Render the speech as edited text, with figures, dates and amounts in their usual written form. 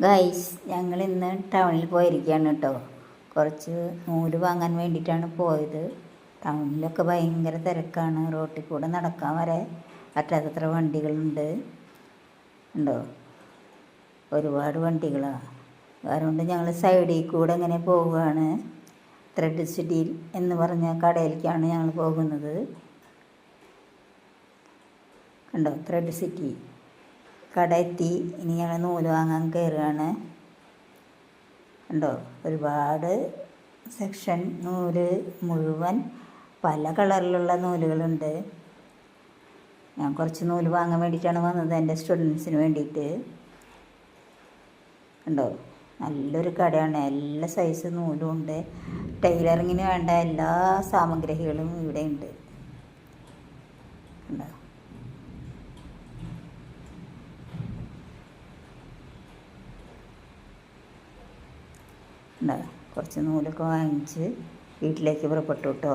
Guys, ഞങ്ങൾ ഇന്ന് ടൗണിൽ പോയിരിക്കുകയാണ് കേട്ടോ. കുറച്ച് നൂല് വാങ്ങാൻ വേണ്ടിയിട്ടാണ് പോയത്. ടൗണിലൊക്കെ ഭയങ്കര തിരക്കാണ്. റോട്ടിൽ കൂടെ നടക്കാൻ വരെ പറ്റാത്തത്ര വണ്ടികളുണ്ട്. ഉണ്ടോ, ഒരുപാട് വണ്ടികളാണ്. അതുകൊണ്ട് ഞങ്ങൾ സൈഡിൽ കൂടെ ഇങ്ങനെ പോവുകയാണ്. ത്രെഡ് സിറ്റി എന്ന് പറഞ്ഞ കടയിലേക്കാണ് ഞങ്ങൾ പോകുന്നത്. കണ്ടോ, ത്രെഡ് സിറ്റി കട എത്തി. ഇനി ഞങ്ങൾ നൂല് വാങ്ങാൻ കയറുകയാണ്. കണ്ടോ, ഒരുപാട് സെക്ഷൻ നൂല്, മുഴുവൻ പല കളറിലുള്ള നൂലുകളുണ്ട്. ഞാൻ കുറച്ച് നൂല് വാങ്ങാൻ വേണ്ടിയിട്ടാണ് വന്നത്, എൻ്റെ സ്റ്റുഡൻസിന് വേണ്ടിയിട്ട്. കണ്ടോ, നല്ലൊരു കടയാണ്. എല്ലാ സൈസ് നൂലും ഉണ്ട്. ടൈലറിങ്ങിന് വേണ്ട എല്ലാ സാമഗ്രികളും ഇവിടെ ഉണ്ട്. കണ്ടോ, കുറച്ച് നൂലൊക്കെ വാങ്ങിച്ച് വീട്ടിലേക്ക് പുറപ്പെട്ടു കേട്ടോ.